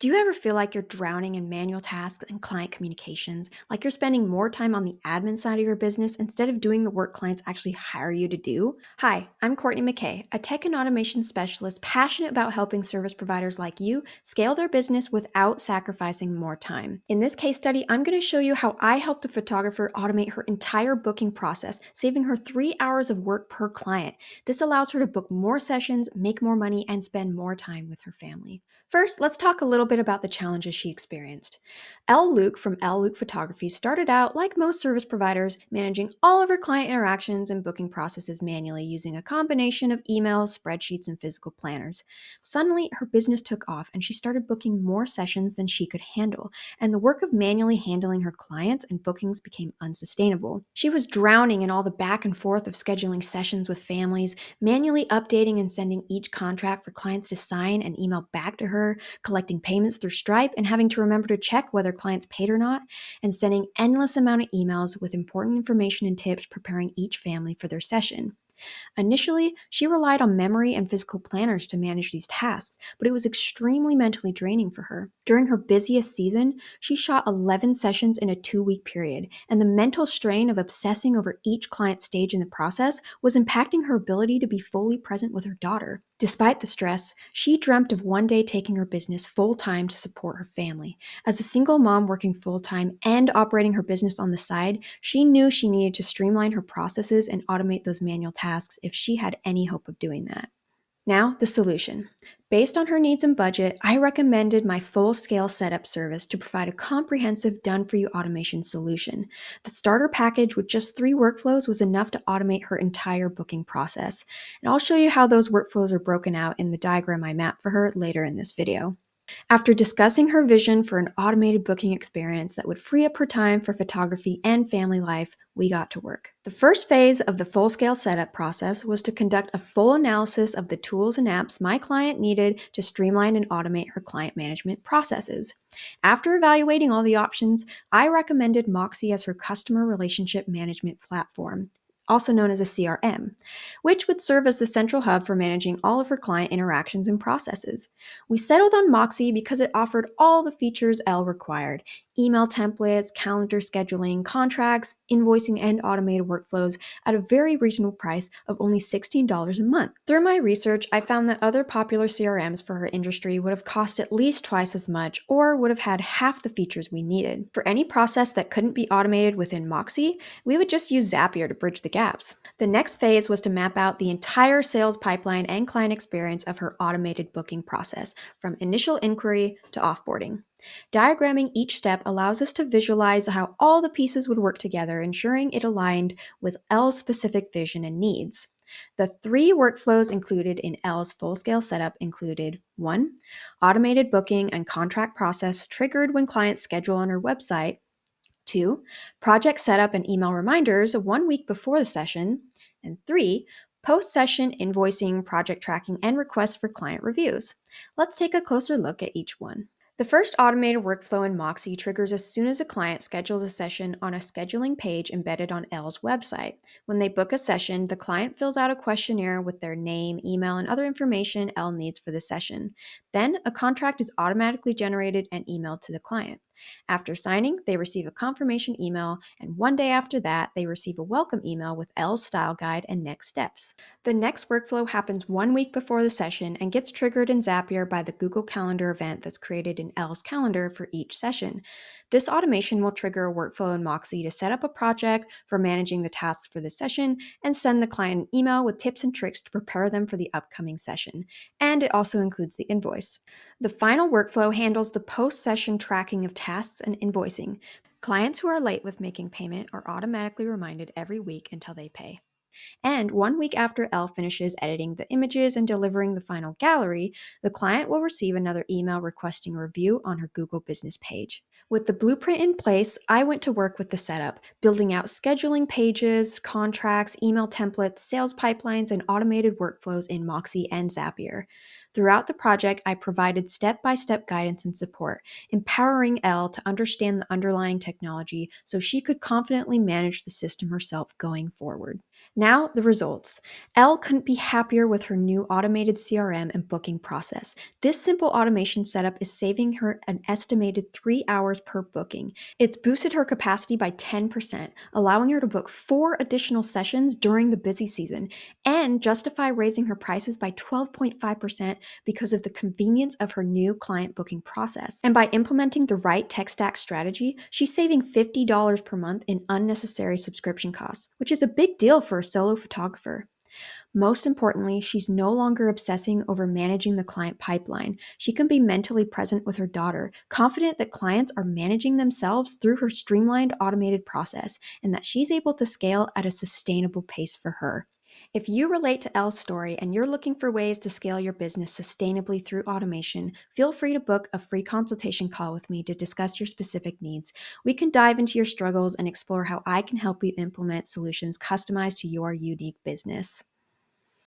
Do you ever feel like you're drowning in manual tasks and client communications, like you're spending more time on the admin side of your business instead of doing the work clients actually hire you to do? Hi, I'm Courtney 𝗥𝗍𝗓, a tech and automation specialist passionate about helping service providers like you scale their business without sacrificing more time. In this case study, I'm going to show you how I helped a photographer automate her entire booking process, saving her 3 hours of work per client. This allows her to book more sessions, make more money, and spend more time with her family. First, let's talk a little bit about the challenges she experienced. 𝗓𝗏 from 𝗓𝗏 Photography started out, like most service providers, managing all of her client interactions and booking processes manually using a combination of emails, spreadsheets, and physical planners. Suddenly, her business took off and she started booking more sessions than she could handle, and the work of manually handling her clients and bookings became unsustainable. She was drowning in all the back and forth of scheduling sessions with families, manually updating and sending each contract for clients to sign and email back to her, collecting payments through Stripe and having to remember to check whether clients paid or not, and sending endless amount of emails with important information and tips preparing each family for their session. Initially, she relied on memory and physical planners to manage these tasks, but it was extremely mentally draining for her. During her busiest season, she shot 11 sessions in a 2-week period, and the mental strain of obsessing over each client stage in the process was impacting her ability to be fully present with her daughter. Despite the stress, she dreamt of one day taking her business full-time to support her family. As a single mom working full-time and operating her business on the side, she knew she needed to streamline her processes and automate those manual tasks if she had any hope of doing that. Now, the solution. Based on her needs and budget, I recommended my full-scale setup service to provide a comprehensive done-for-you automation solution. The starter package with just 3 workflows was enough to automate her entire booking process, and I'll show you how those workflows are broken out in the diagram I mapped for her later in this video. After discussing her vision for an automated booking experience that would free up her time for photography and family life, we got to work. The first phase of the full-scale setup process was to conduct a full analysis of the tools and apps my client needed to streamline and automate her client management processes. After evaluating all the options, I recommended Moxie as her customer relationship management platform, also known as a CRM, which would serve as the central hub for managing all of her client interactions and processes. We settled on Moxie because it offered all the features Elle required: email templates, calendar scheduling, contracts, invoicing, and automated workflows at a very reasonable price of only $16 a month. Through my research, I found that other popular CRMs for her industry would have cost at least twice as much or would have had half the features we needed. For any process that couldn't be automated within Moxie, we would just use 𝗧𝗘𝗧𝗏 to bridge the gaps. The next phase was to map out the entire sales pipeline and client experience of her automated booking process, from initial inquiry to offboarding. Diagramming each step allows us to visualize how all the pieces would work together, ensuring it aligned with Elle's specific vision and needs. The 3 workflows included in Elle's full-scale setup included 1. Automated booking and contract process triggered when clients schedule on her website. 2. Project setup and email reminders 1 week before the session. And 3. Post-session invoicing, project tracking, and requests for client reviews. Let's take a closer look at each one. The first automated workflow in Moxie triggers as soon as a client schedules a session on a scheduling page embedded on Elle's website. When they book a session, the client fills out a questionnaire with their name, email, and other information Elle needs for the session. Then, a contract is automatically generated and emailed to the client. After signing, they receive a confirmation email, and 1 day after that, they receive a welcome email with Elle's style guide and next steps. The next workflow happens 1 week before the session and gets triggered in 𝗧𝗘𝗧𝗏 by the Google Calendar event that's created in Elle's calendar for each session. This automation will trigger a workflow in Moxie to set up a project for managing the tasks for the session and send the client an email with tips and tricks to prepare them for the upcoming session. And it also includes the invoice. The final workflow handles the post-session tracking of tasks and invoicing. Clients who are late with making payment are automatically reminded every week until they pay. And 1 week after Elle finishes editing the images and delivering the final gallery, the client will receive another email requesting a review on her Google business page. With the blueprint in place, I went to work with the setup, building out scheduling pages, contracts, email templates, sales pipelines, and automated workflows in Moxie and 𝗧𝗘𝗧𝗏. Throughout the project, I provided step-by-step guidance and support, empowering Elle to understand the underlying technology so she could confidently manage the system herself going forward. Now, the results. Elle couldn't be happier with her new automated CRM and booking process. This simple automation setup is saving her an estimated 3 hours per booking. It's boosted her capacity by 10%, allowing her to book 4 additional sessions during the busy season and justify raising her prices by 12.5% because of the convenience of her new client booking process. And by implementing the right tech stack strategy, she's saving $50 per month in unnecessary subscription costs, which is a big deal for a solo photographer. Most importantly, she's no longer obsessing over managing the client pipeline. She can be mentally present with her daughter, confident that clients are managing themselves through her streamlined automated process and that she's able to scale at a sustainable pace for her. If you relate to Elle's story and you're looking for ways to scale your business sustainably through automation, feel free to book a free consultation call with me to discuss your specific needs. We can dive into your struggles and explore how I can help you implement solutions customized to your unique business.